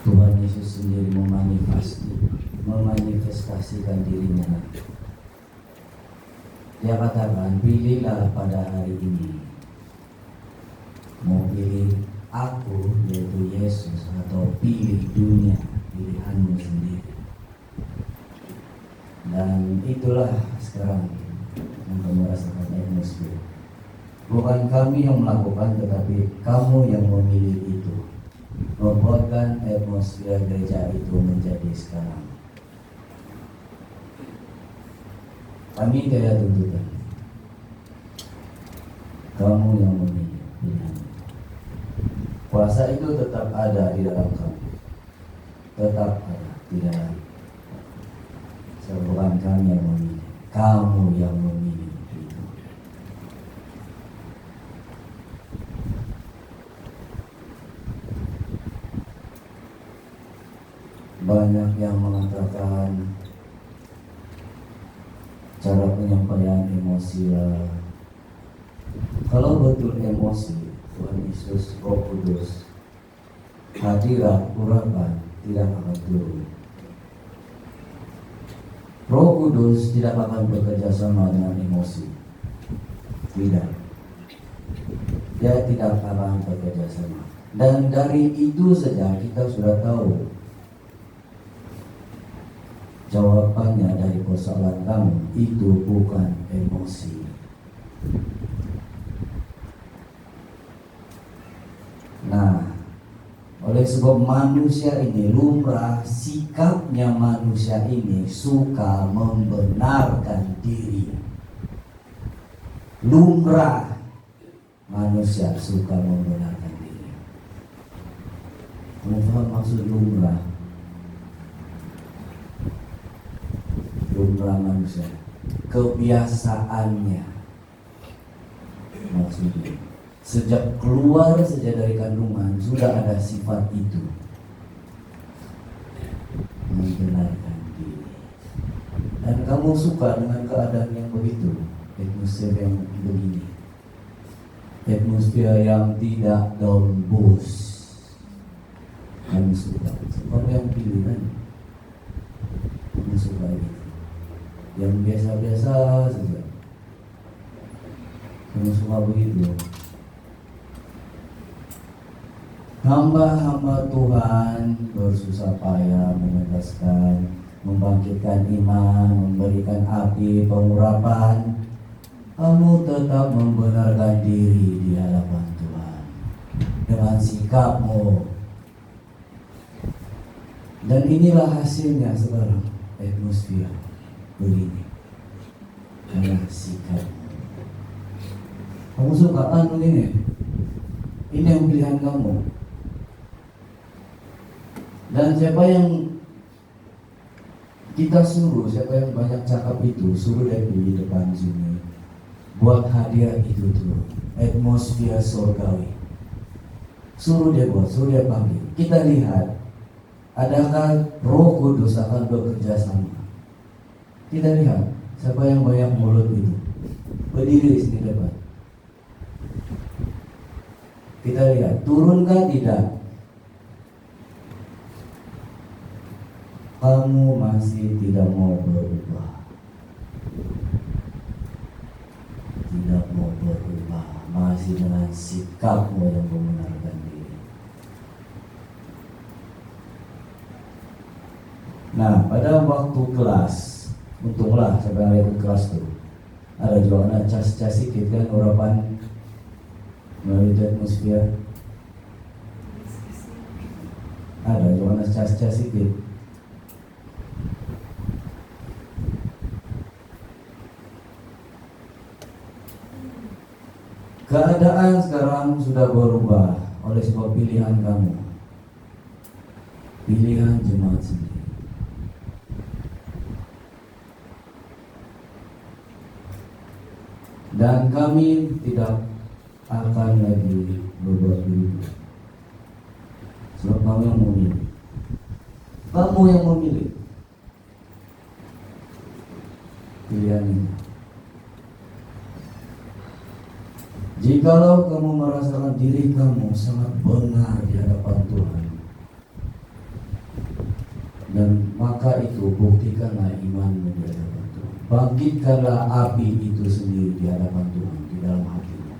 Tuhan Yesus sendiri memanifestasikan dirinya. Dia katakan, pilihlah pada hari ini, mau pilih aku yaitu Yesus atau pilih dunia, pilihanmu sendiri. Dan itulah sekarang yang kamu rasakan atmosfer. Bukan kami yang melakukan, tetapi kamu yang memilih itu, membuatkan atmosfer gereja itu menjadi sekarang. Kami tidak tuntutan, kamu yang memilih pilihan. Kuasa itu tetap ada di dalam kamu, tetap ada, tidak lagi. Bukan kami yang memilih, kamu yang memilih itu. Banyak yang mengatakan cara penyampaian emosi lah. Kalau betul emosi, Tuhan Yesus, Roh Kudus, hadirat, urapan tidak akan turun. Roh Kudus tidak akan bekerja sama dengan emosi. Tidak. Dia tidak akan bekerja sama. Dan dari itu saja kita sudah tahu jawabannya dari persoalan kamu itu bukan emosi. Nah, oleh sebab manusia ini lumrah, sikapnya manusia ini suka membenarkan diri. Lumrah manusia suka membenarkan diri. Kamu paham maksud lumrah? Lumrah manusia, kebiasaannya. Maksudnya sejak keluar saja dari kandungan sudah ada sifat itu, membenarkan diri. Dan kamu suka dengan keadaan yang begitu, atmosfer yang begini, atmosfer yang tidak down boost. Kamu suka, seperti yang pilihan. Kamu suka itu, yang biasa-biasa saja. Kamu suka begitu. Hamba-hamba Tuhan bersusah payah menegaskan, membangkitkan iman, memberikan api pengurapan. Kamu tetap membenarkan diri di hadapan Tuhan dengan sikapmu. Dan inilah hasilnya sekarang, atmosfer begini, karena sikapmu. Kamu suka ini yang pilihan kamu. Dan siapa yang kita suruh, siapa yang banyak cakap itu, suruh dia di depan sini, buat hadiah itu tuh, atmosfer surgawi. Suruh dia buat, suruh dia panggil. Kita lihat, adakah Roh Kudus akan bekerja sama. Kita lihat, siapa yang banyak mulut itu, berdiri di sini depan. Kita lihat, turunkah tidak? Kamu masih tidak mau berubah. Tidak mau berubah, masih dengan sikapmu yang membenarkan diri. Nah, pada waktu kelas, untunglah sampai hari ikut kelas tuh, ada juga anak cas-cas sedikit kan, urapan melalui atmosfer. Ada juga anak cas-cas sedikit. Keadaan sekarang sudah berubah oleh sebab pilihan kamu, pilihan jemaat sendiri. Dan kami tidak akan lagi berbuat begitu, sebab kamu yang memilih. Kamu yang memilih pilihan ini. Jikalau kamu merasakan diri kamu sangat benar di hadapan Tuhan, maka itu buktikanlah imanmu di hadapan Tuhan. Bangkitkanlah api itu sendiri di hadapan Tuhan, di dalam hatimu.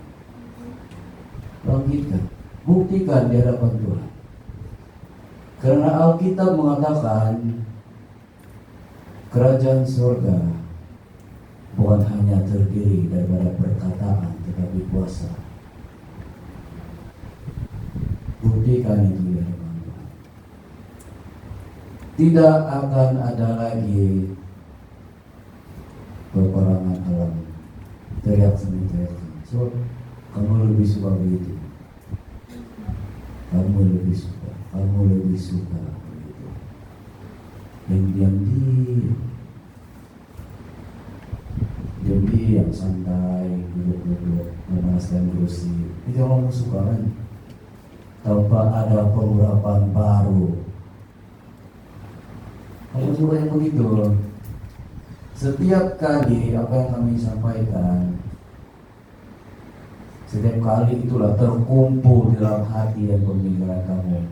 Bangkitkan, buktikan di hadapan Tuhan. Karena Alkitab mengatakan kerajaan surga bukan hanya terdiri daripada perkataan, tetapi kuasa. Buktikan itu di hadapan Tuhan. Tidak akan ada lagi peperangan alam, teriak seni. So, kamu lebih suka begitu. Kamu lebih suka begitu. Yang diam-diam santai, duduk-duduk, memanaskan kursi. Itu yang kamu suka kan? Tanpa ada pengurapan baru. Kamu suka yang begitu. Setiap kali apa yang kami sampaikan, setiap kali itulah terkumpul di dalam hati dan pemikiran kamu,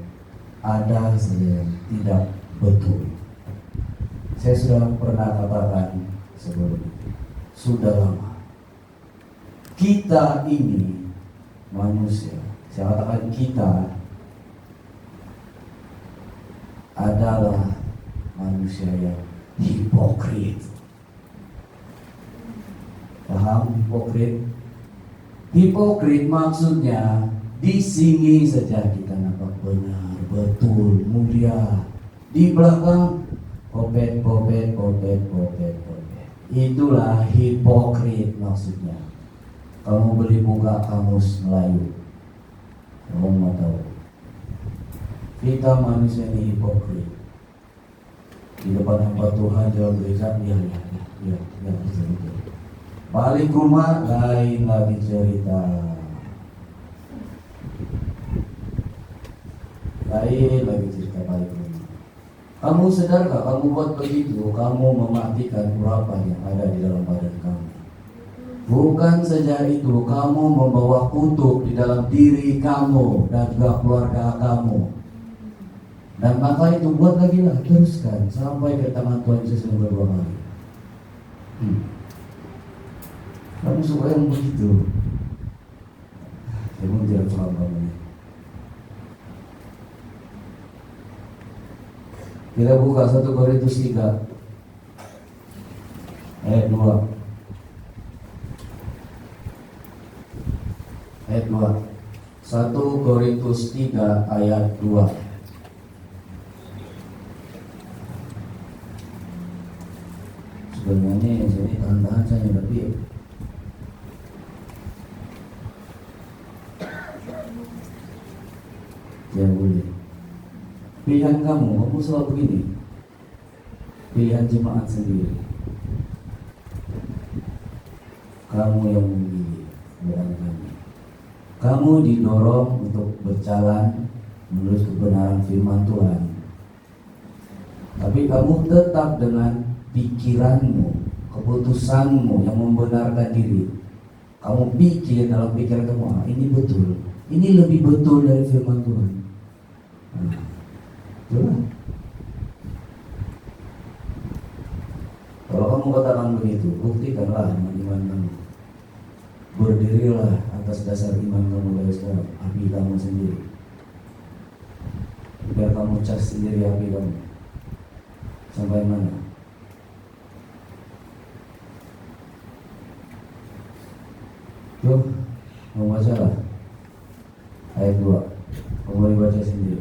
ada saja yang tidak betul. Saya sudah pernah katakan sebelum itu, sudah lama. Kita ini manusia, saya katakan kita adalah manusia yang hipokrit. Paham hipokrit? Hipokrit maksudnya di sini saja kita nampak benar, betul, mulia. Di belakang popet. Itulah hipokrit maksudnya. Kamu beli buka kamus Melayu, kamu mau tahu. Kita manusia ini hipokrit. Di depan hamba Tuhan dalam gereja, ya, betul. Balik rumah lain lagi cerita. Balik rumah. Kamu sadarkah kamu buat begitu, kamu mematikan urapan yang ada di dalam badan kamu. Bukan saja itu, kamu membawa kutuk di dalam diri kamu dan juga keluarga kamu. Dan maka itu buat lagi lah, teruskan sampai ke tangan Tuhan Yesus yang kedua kali. Kamu suka yang begitu. Kamu tidak paham kamu ini. Kita buka 1 Korintus 3 ayat 2. Ayat 2. 1 Korintus 3 ayat 2. Sebenarnya ini tahan-tahan saja, tapi ya boleh. Pilihan kamu selalu begini. Pilihan jemaat sendiri. Kamu yang memilih, bukan kami. Kamu didorong untuk berjalan menurut kebenaran firman Tuhan. Tapi kamu tetap dengan pikiranmu, keputusanmu yang membenarkan diri. Kamu pikir dalam pikiran kamu, ini betul. Ini lebih betul dari firman Tuhan. Itulah. Kalau kamu katakan begitu, buktikanlah iman kamu. Berdirilah atas dasar iman kamu dari sekarang, api kamu sendiri. Biar kamu cas sendiri api kamu. Sampai mana? Tuh, mau baca lah ayat 2. Kamu baca sendiri.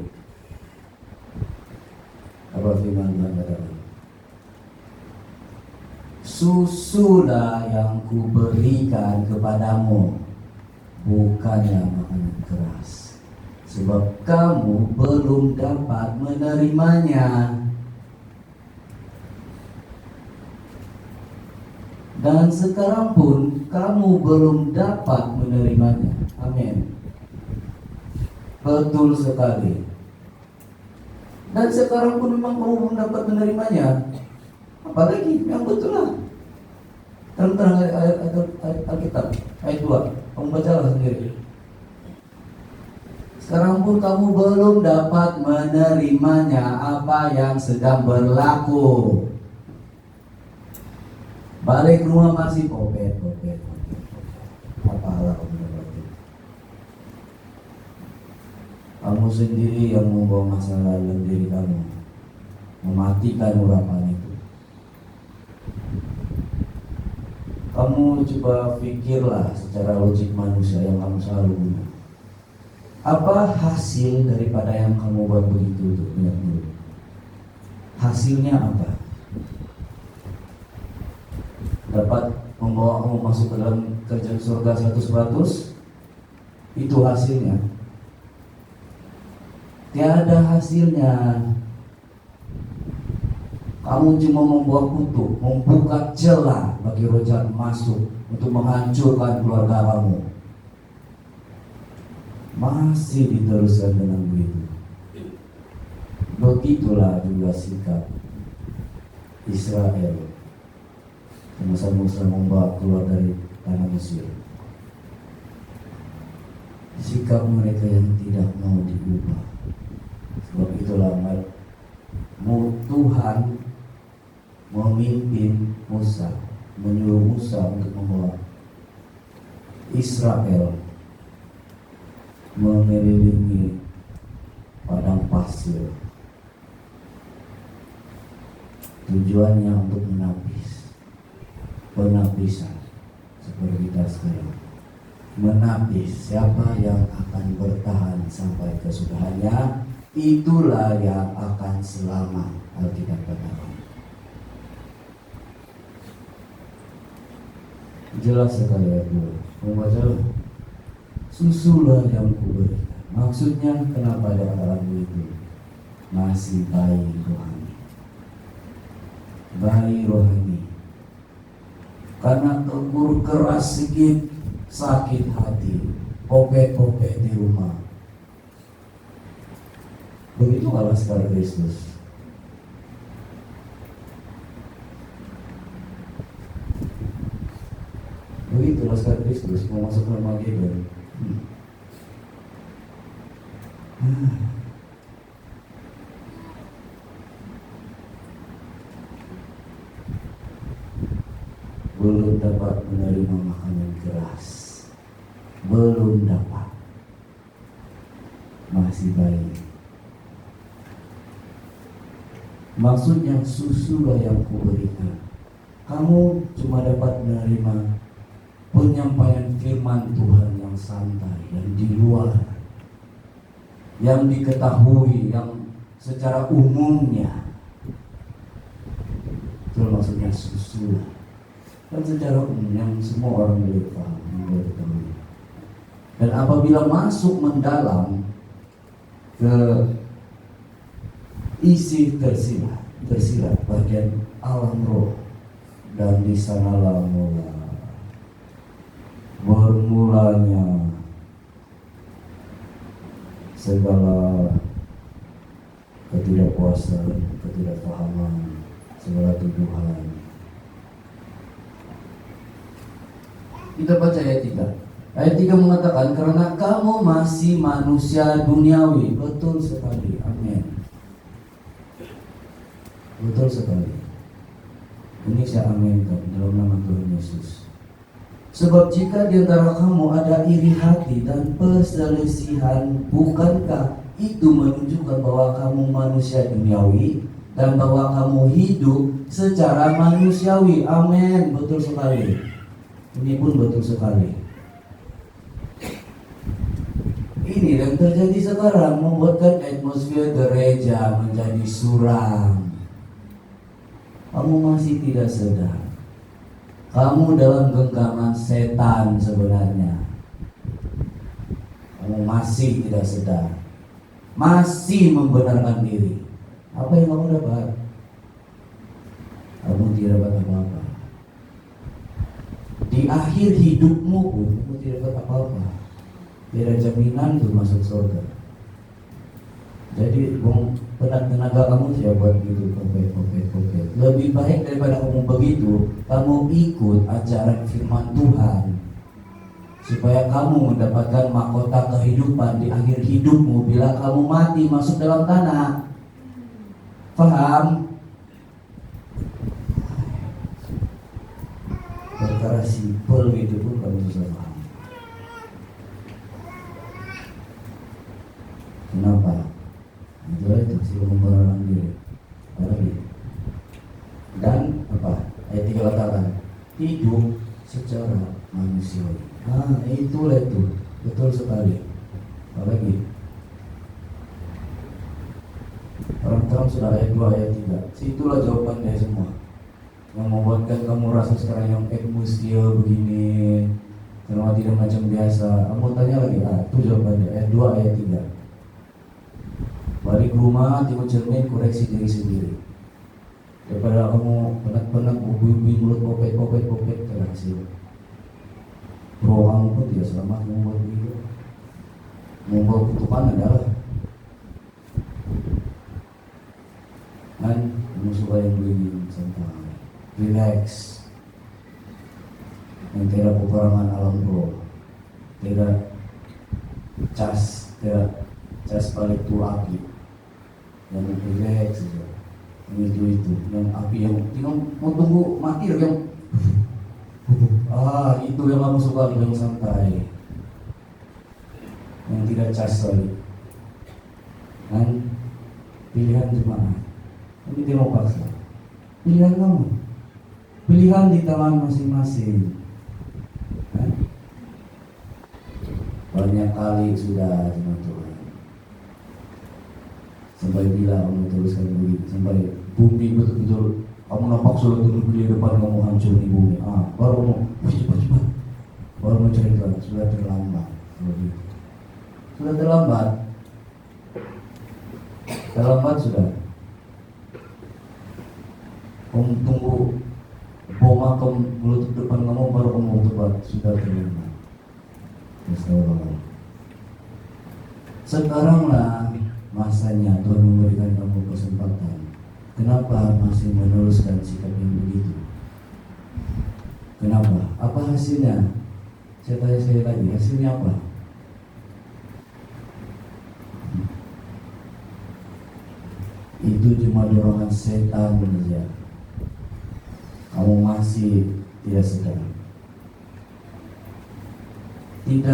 Apa firman Tuhan katakan? Susulah yang kuberikan kepadamu, bukannya makanan keras, sebab kamu belum dapat menerimanya. Dan sekarang pun kamu belum dapat menerimanya. Amin. Betul sekali. Dan sekarang pun memang kamu belum dapat menerimanya. Apalagi yang betul lah. Terang-terang ayat Alkitab ayat 2. Kamu bacalah sendiri. Sekarang pun kamu belum dapat menerimanya apa yang sedang berlaku. Balik rumah masih popet. Apalah kamu berarti. Kamu sendiri yang membawa masalah dalam diri kamu, mematikan urapan itu. Kamu coba pikirlah secara logik manusia yang kamu selalu guna. Apa hasil daripada yang kamu buat begitu untuk banyak mulut? Hasilnya apa? Dapat membawa kamu masuk ke dalam kerjaan surga 100%? Itu hasilnya? Tiada hasilnya. Kamu cuma membuat kutuk, membuka celah bagi roh jahat masuk untuk menghancurkan keluarga kamu. Masih diteruskan dengan begitu. Begitulah juga sikap Israel semasa Musa membawa keluar dari tanah Mesir. Sikap mereka yang tidak mau diubah. Sebab itulah Tuhan memimpin Musa, menyuruh Musa untuk membawa Israel mengelilingi padang pasir. Tujuannya untuk penapisan seperti kita sekarang. Menapis siapa yang akan bertahan sampai kesudahannya, itulah yang akan selamat. Alkitab katakan. Jelas sekali ayat 2. Membaca susulah yang kuberikan. Maksudnya kenapa ada kata begitu? Masih bayi rohani. Bayi rohani. Karena tegur keras sedikit, sakit hati, popet-popet di rumah. Begitu malah sekarang Kristus. Begitu laskar Kristus mau masuk ke Armageddon. Belum dapat menerima makanan keras, belum dapat, masih bayi. Maksudnya susulah yang kuberikan. Kamu cuma dapat menerima penyampaian firman Tuhan yang santai, yang di luar, yang diketahui, yang secara umumnya. Itu maksudnya susu. Dan secara umum yang semua orang boleh paham, boleh ketahui. Dan apabila masuk mendalam ke isi tersirat bagian alam roh, dan di sanalah bermulanya segala ketidakpuasan, ketidakpahaman, segala tuduhan. Kita baca ayat 3. Ayat 3 mengatakan, karena kamu masih manusia duniawi. Betul sekali, amin. Betul sekali. Ini saya aminkan dalam nama Tuhan Yesus. Sebab jika di antara kamu ada iri hati dan perselisihan, bukankah itu menunjukkan bahwa kamu manusia duniawi dan bahwa kamu hidup secara manusiawi? Amin, betul sekali. Ini pun betul sekali. Ini yang terjadi sekarang membuatkan atmosfer gereja menjadi suram. Kamu masih tidak sadar. Kamu dalam genggaman setan sebenarnya. Kamu masih tidak sadar. Masih membenarkan diri. Apa yang kamu dapat? Kamu tidak dapat apa-apa. Di akhir hidupmu pun kamu tidak dapat apa-apa. Tidak jaminan untuk masuk surga. Jadi tenaga kamu tidak buat gitu, popet. Lebih baik daripada kamu begitu, kamu ikut ajaran firman Tuhan. supaya kamu mendapatkan mahkota kehidupan di akhir hidupmu bila kamu mati masuk dalam tanah. Paham? Perkara simpel gitu pun kamu susah paham. Kenapa? Itu si pemberontakan diri. Lagi. Dan apa? Ayat 3 katakan hidup secara manusiawi. Itulah itu. Betul sekali. Apalagi orang-orang sudah ayat 2 ayat 3. Itulah jawabannya semua. Yang membuatkan kamu rasa sekarang yang dia begini, kenapa tidak macam biasa. Kamu tanya lagi, itu jawabannya ayat 2 ayat 3. Balik rumah, tengok cermin, koreksi diri sendiri. Daripada kamu penat-penat ubi-ubi mulut popet terhasil. Bro, kamu pun tidak selamat membuat begitu. Membawa kutukan adalah kan kamu suka yang begini santai, relax, yang tidak peperangan alam bro, tidak cas balik tuh api, yang relax saja. Itu yang api yang mau tunggu mati yang itu yang kamu suka, yang santai, yang tidak cas lagi kan. Pilihan jemaah ini tidak mau paksa, pilihan kamu, pilihan di tangan masing-masing kan? Banyak kali sudah teman-teman, sampai bila kamu teruskan begitu, sampai bumi betul-betul kamu nampak sudah duduk di depan kamu hancur di bumi. Baru kamu cepat, baru mau cerita, sudah terlambat. Sudah terlambat sudah. Kamu tunggu bom atom meletup depan kamu, baru kamu tepat, sudah terlambat. Sekaranglah masanya Tuhan memberikan kamu kesempatan. Kenapa masih meneruskan sikap yang begitu? Kenapa? Apa hasilnya? Saya tanya sekali lagi, hasilnya apa? Itu cuma dorongan setan saja. Kamu masih tidak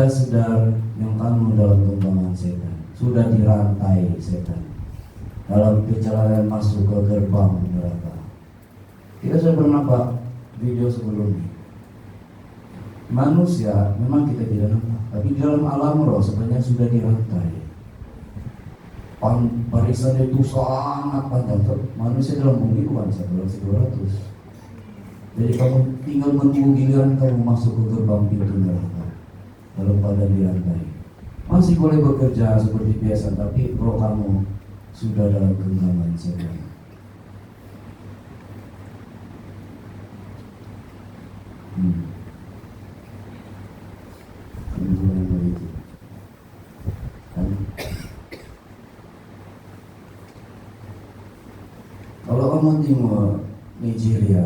sadar yang kamu dalam genggaman setan, sudah dirantai setan dalam perjalanan masuk ke gerbang neraka. Kita sudah pernah nampak video sebelumnya. Manusia memang kita tidak nampak, tapi dalam alam roh sebenarnya sudah dirantai. Barisan itu sangat panjang. Manusia dalam bumi bukan 1.200. Jadi kamu tinggal menunggu giliran kamu masuk ke gerbang pintu neraka dalam keadaan dirantai. Masih boleh bekerja seperti biasa, tapi roh kamu sudah dalam genggaman setan. Begitu. Kalau kamu tengok Nigeria,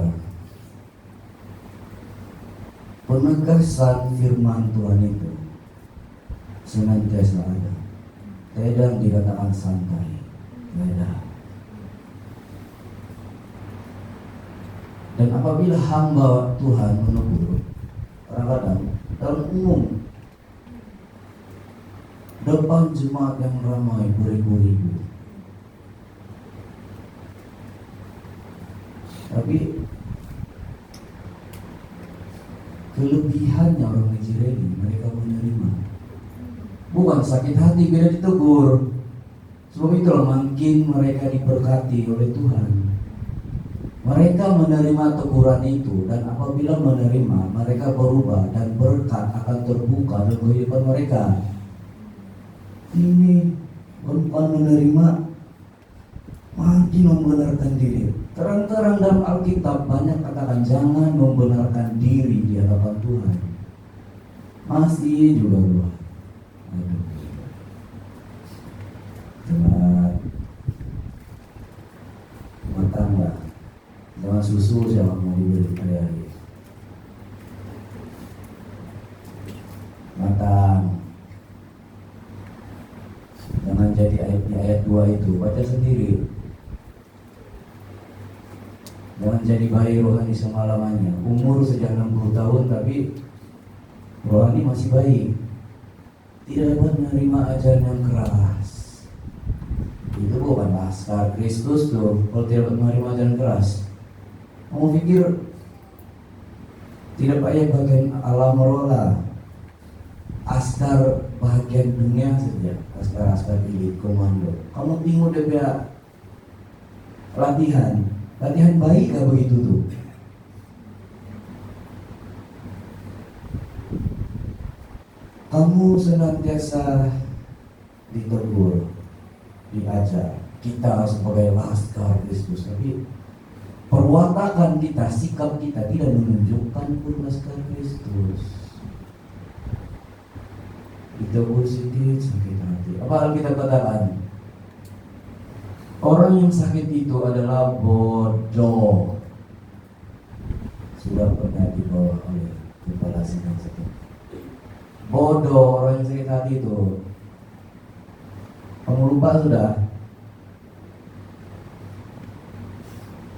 penegasan firman Tuhan itu senantiasa ada. Tidak dikatakan santai. Tidak. Dan apabila hamba Tuhan menegur, kadang-kadang dalam umum depan jemaat yang ramai beribu-ribu, tapi kelebihannya orang Nigeria ini, mereka menerima, bukan sakit hati bila ditegur. Sebab itulah makin mereka diberkati oleh Tuhan. Mereka menerima teguran itu, dan apabila menerima, mereka berubah dan berkat akan terbuka dalam kehidupan mereka. Ini bukan menerima, makin membenarkan diri. Terang-terang dalam Alkitab banyak katakan jangan membenarkan diri di hadapan Tuhan. Masih juga luar. Jemaat rumah tangga, jangan susu jangan mau diberi hari-hari. baca sendiri. Jangan jadi bayi rohani selama-lamanya. Umur sejak 60 tahun tapi rohani masih bayi. Tidak dapat menerima ajaran yang keras. Itu bukan laskar Kristus tuh. Kalau tidak dapat menerima ajaran keras, kamu pikir tidak payah bagian alam rola, askar bagian dunia saja, askar elit komando. Kamu tengok dia latihan baik gak begitu tuh? Kamu senantiasa ditegur, diajar kita sebagai laskar Kristus, tapi perwatakan kita, sikap kita tidak menunjukkan pun laskar Kristus. Ditegur sedikit sakit hati. Apa Alkitab katakan? Orang yang sakit itu adalah bodoh. Sudah pernah dibawa oleh kepala sidang sakit. Bodoh orang yang sakit hati itu. Kamu lupa sudah?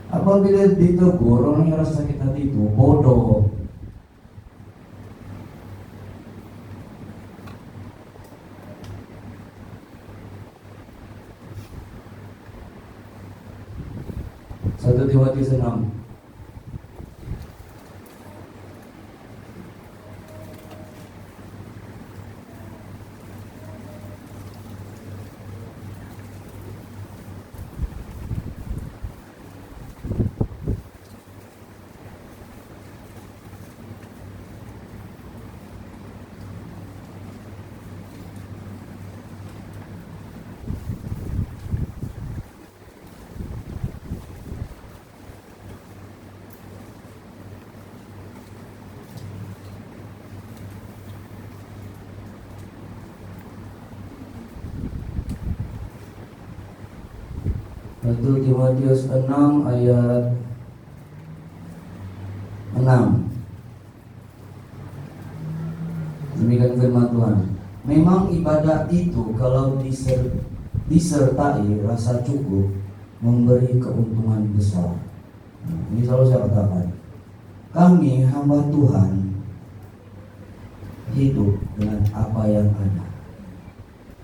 Apabila ditegur orang yang rasa sakit hati itu bodoh. Satu Timotius 6. Satu Timotius 6 ayat 6. Demikian firman Tuhan. Memang ibadah itu kalau disertai rasa cukup memberi keuntungan besar. Nah, ini selalu saya katakan, kami hamba Tuhan hidup dengan apa yang ada.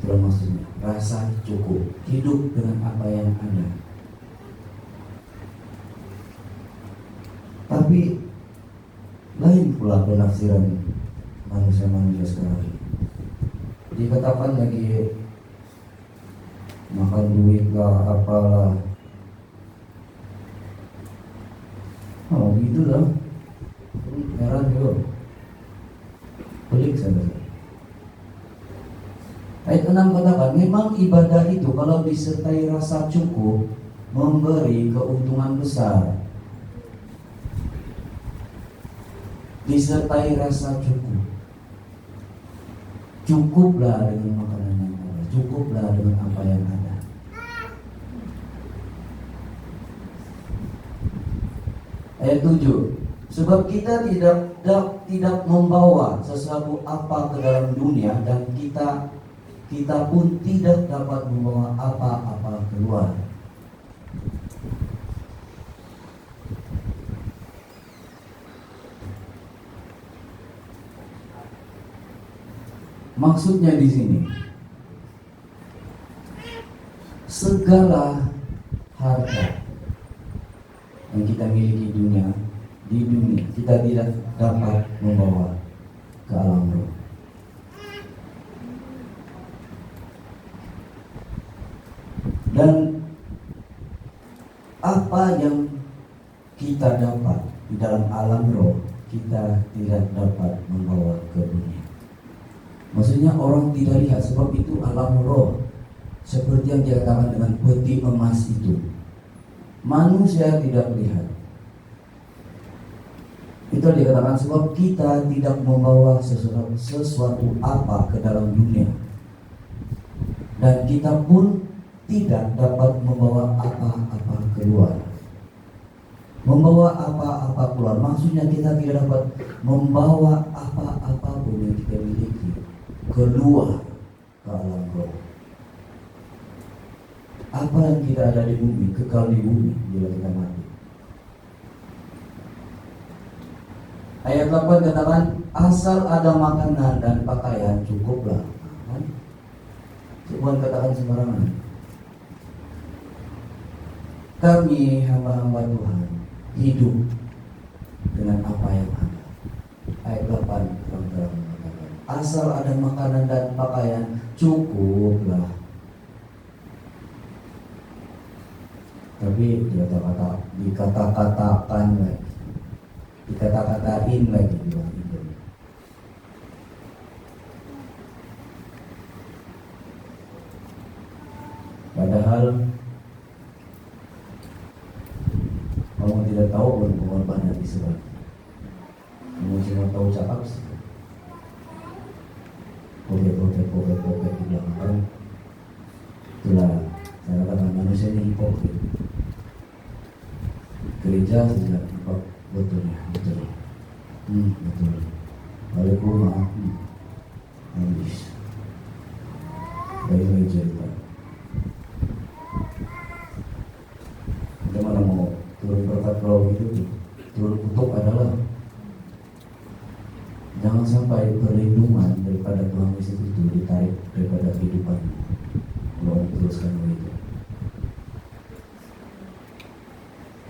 Itu maksudnya, rasa cukup, hidup dengan apa yang ada. Tapi lain pula penafsiran manusia-manusia sekarang. Dikatakan lagi makan duit lah, apalah. Oh gitu lah. Heran juga. Pelik saja. Ayat 6 katakan, memang ibadah itu kalau disertai rasa cukup memberi keuntungan besar. Disertai rasa cukup. Cukuplah dengan makanan yang ada, cukuplah dengan apa yang ada. Ayat 7, sebab kita tidak membawa sesuatu apa ke dalam dunia, dan kita pun tidak dapat membawa apa-apa keluar. Maksudnya di sini, segala harta yang kita miliki di dunia kita tidak dapat membawa ke alam roh. Dan apa yang kita dapat di dalam alam roh, kita tidak dapat membawa ke dunia. Maksudnya orang tidak lihat, sebab itu alam roh seperti yang dikatakan dengan peti emas itu. Manusia tidak melihat. Itu dikatakan sebab kita tidak membawa sesuatu apa ke dalam dunia, dan kita pun tidak dapat membawa apa-apa keluar. Membawa apa-apa keluar maksudnya kita tidak dapat membawa apa-apa pun yang kita miliki keluar ke alam roh. Apa yang tidak ada di bumi kekal di bumi bila kita mati. Ayat 8 katakan, asal ada makanan dan pakaian cukuplah. Tuhan katakan sembarangan. Kami hamba-hamba Tuhan hidup dengan apa yang ada. Ayat 8 terang-terang mengatakan, asal ada makanan dan pakaian cukuplah. Tapi dikata-katakan lagi, dikata-katain lagi di dalam hidup. Padahal kamu tidak tahu pun pengorbanan di sebelah. Kamu cuma tahu cakap sih. Poket di belakang. Itulah saya katakan manusia ini hipokrit. Gereja tidak betul ya, betul. Betul. Balik rumah, habis. Dari cerita. Bagaimana mau turun berkat roh itu? Turun kutuk adalah jangan sampai perlindungan daripada Tuhan Yesus itu ditarik daripada kehidupan. Kalau teruskan begitu.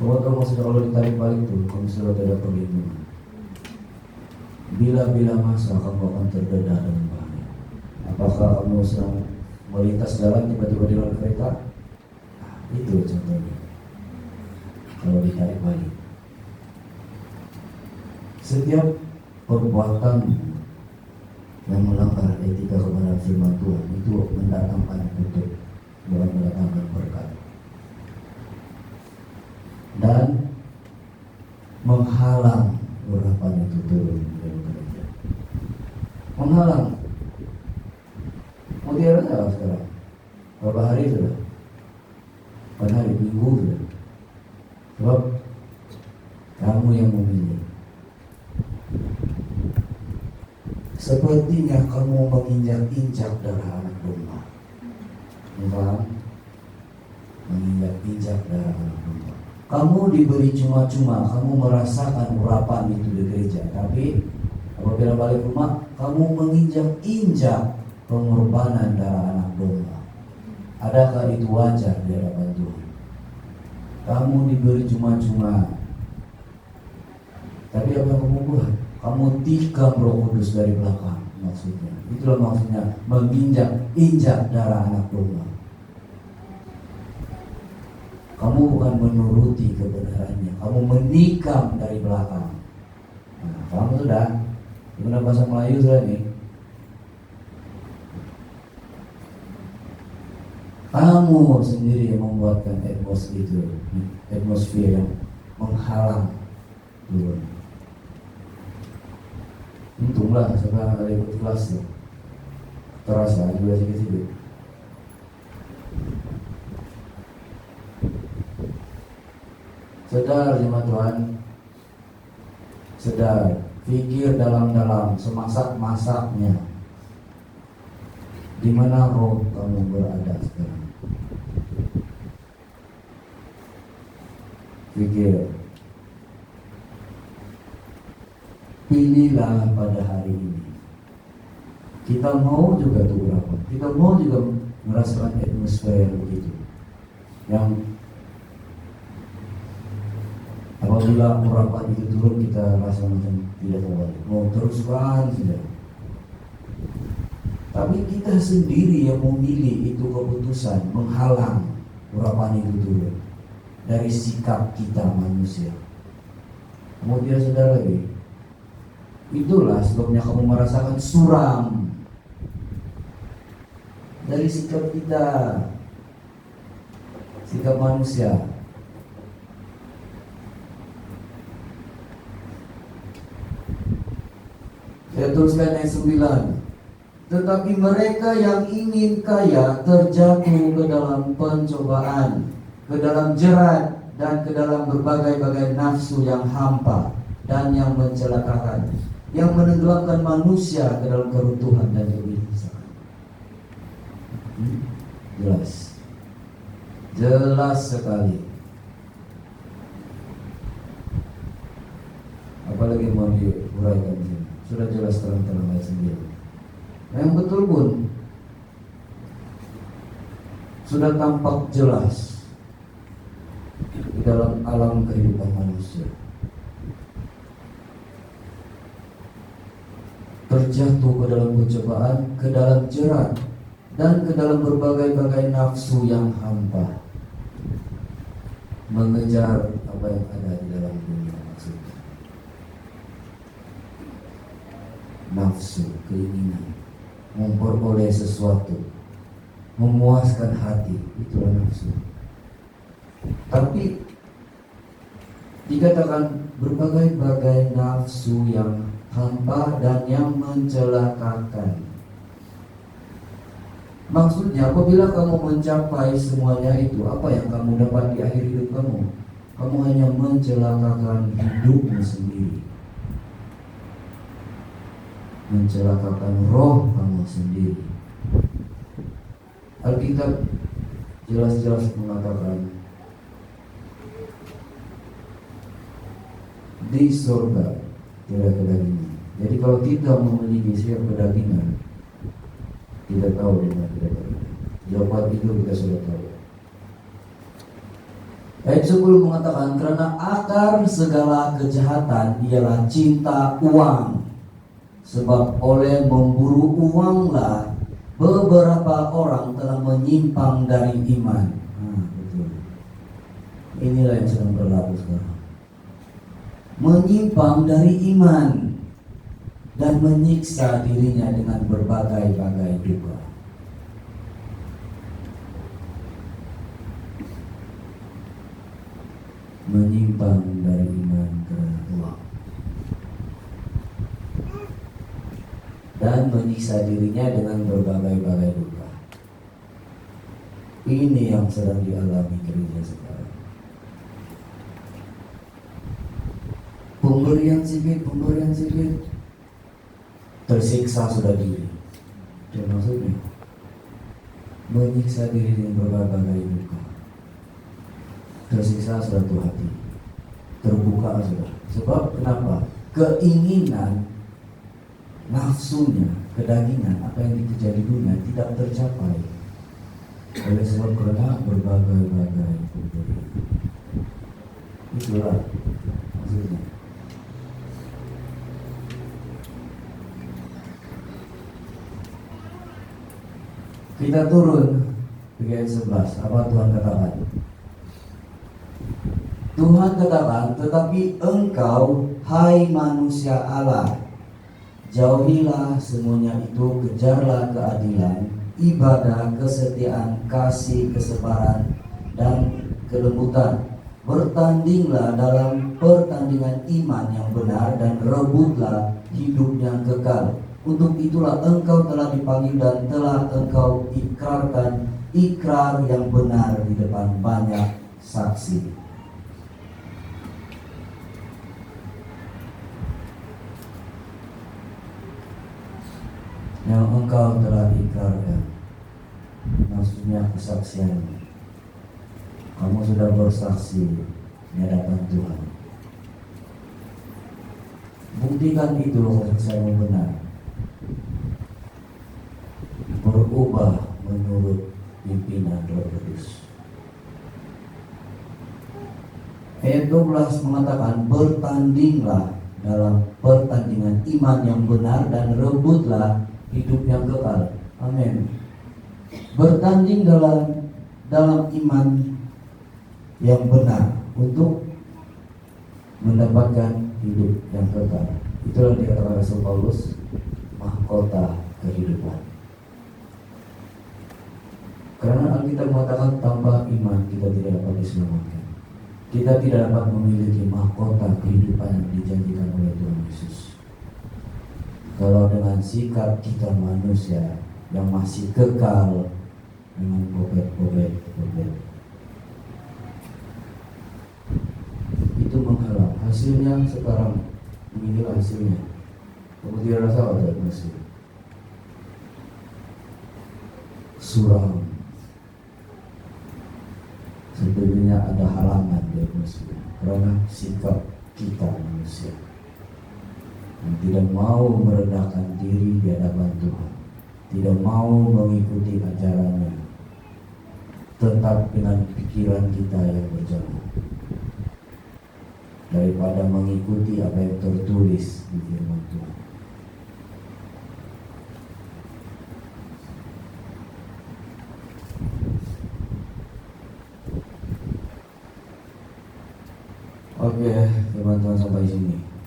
Kalau kamu sudah Allah ditarik balik itu, kamu sudah tidak perlindungan. Bila-bila masa kamu akan terdedah dengan bahaya. Apakah kamu sedang melintas jalan tiba-tiba di luar kereta? Itu contohnya. Kalau ditarik balik. Setiap perbuatan yang melanggar etika kebenaran firman Tuhan itu mendatangkan kutuk, bukan mendatangkan berkat, dan menghalang urapan itu turun dari gereja. Menghalang. Mau dia apa sekarang? Berapa hari sudah? Berapa hari? Minggu sudah. Sebab kamu yang memilih. Sepertinya kamu menginjak-injak darah anak domba. Paham? Menginjak-injak darah anak domba. Kamu diberi cuma-cuma, kamu merasakan urapan itu di gereja. Tapi apabila balik rumah, kamu menginjak-injak pengorbanan darah anak domba. Adakah itu wajar di hadapan Tuhan? Kamu diberi cuma-cuma, tapi apa yang kamu buat? Kamu tikam Roh Kudus dari belakang, maksudnya. Itulah maksudnya menginjak-injak darah anak domba. Kamu bukan menuruti kebenarannya, kamu menikam dari belakang. Nah, kamu sudah, gimana bahasa Melayu sudah nih? Kamu sendiri yang membuatkan atmosfer yang menghalang turun. Untunglah sekarang ada ikut kelas ya. Terasa juga sedikit-sedikit. Sedar jemaat Tuhan, sedar, pikir dalam-dalam, semasak-masaknya. Di mana roh kamu berada sekarang? Pikir. Pilihlah pada hari ini. Kita mau juga tuh berapa? Kita mau juga merasakan atmosfer begitu. Yang apabila urapan itu turun kita rasa macam tidak mau teruskan sudah. Tapi kita sendiri yang memilih itu keputusan menghalang urapan itu turun dari sikap kita manusia. Kemudian saudara lagi. Itulah sebabnya kamu merasakan suram dari sikap kita, sikap manusia. Saya tuliskan ayat 9. Tetapi mereka yang ingin kaya terjatuh ke dalam pencobaan, ke dalam jerat, dan ke dalam berbagai-bagai nafsu yang hampa dan yang mencelakakan, yang menenggelamkan manusia ke dalam keruntuhan dan kebinasaan. Jelas. Jelas sekali. Apalagi mau diuraikan di sini. Sudah jelas terang-terang ayat 9. Yang betul pun sudah tampak jelas di dalam alam kehidupan manusia. Terjatuh ke dalam pencobaan, ke dalam jerat, dan ke dalam berbagai-bagai nafsu yang hampa, mengejar apa yang ada di dalam dunia maksudnya. Nafsu, keinginan, memperoleh sesuatu, memuaskan hati, itulah nafsu. Tapi dikatakan berbagai-bagai nafsu yang hampa dan yang mencelakakan. Maksudnya apabila kamu mencapai semuanya itu, apa yang kamu dapat di akhir hidup kamu? Kamu hanya mencelakakan hidupmu sendiri, mencelakakan roh kamu sendiri. Alkitab jelas-jelas mengatakan di surga tidak kedagingan. Jadi kalau kita memiliki sifat kedagingan, kita tahu di mana kita berada. Jawaban itu kita sudah tahu. Ayat 10 mengatakan karena akar segala kejahatan ialah cinta uang. Sebab oleh memburu uanglah beberapa orang telah menyimpang dari iman. Betul. Inilah yang sedang berlaku sekarang. Menyimpang dari iman dan menyiksa dirinya dengan berbagai-bagai duka. Menyimpang dari iman karena uang dan menyiksa dirinya dengan berbagai-bagai duka. Ini yang sedang dialami gereja sekarang. Pemberian sedikit, tersiksa sudah diri. Itu maksudnya menyiksa diri dengan berbagai duka. Tersiksa sudah tuh hati, terbuka sudah. Sebab kenapa? Keinginan, nafsunya, kedagingan, apa yang dikejar di dunia tidak tercapai oleh sebab karena berbagai-bagai pemberian. Itulah maksudnya. Kita turun ke ayat 11. Apa Tuhan katakan? Tuhan katakan, tetapi engkau, hai manusia Allah, jauhilah semuanya itu, kejarlah keadilan, ibadah, kesetiaan, kasih, kesabaran, dan kelembutan. Bertandinglah dalam pertandingan iman yang benar dan rebutlah hidup yang kekal. Untuk itulah engkau telah dipanggil dan telah engkau ikrarkan ikrar yang benar di depan banyak saksi. Yang engkau telah ikrarkan, maksudnya kesaksian. Kamu sudah bersaksi di hadapan Tuhan. Buktikan itu kesaksianmu benar. Berubah menurut pimpinan Roh Kudus. Ayat 12 mengatakan bertandinglah dalam pertandingan iman yang benar dan rebutlah hidup yang kekal. Amin. Bertanding dalam iman yang benar untuk mendapatkan hidup yang kekal. Itulah dikatakan Rasul Paulus, mahkota kehidupan. Karena Alkitab mengatakan tanpa iman kita tidak dapat diselamatkan. Kita tidak dapat memiliki mahkota kehidupan yang dijanjikan oleh Tuhan Yesus. Kalau dengan sikap kita manusia yang masih kekal dengan bobet, itu menghalang. Hasilnya sekarang inilah hasilnya. Kemudian rasa ada masih suram, Sebetulnya ada halangan di atmosfer karena sikap kita manusia yang tidak mau merendahkan diri di hadapan Tuhan, tidak mau mengikuti ajarannya, tetap dengan pikiran kita yang berjalan, daripada mengikuti apa yang tertulis di firman Tuhan. Oke, firman Tuhan sampai sini.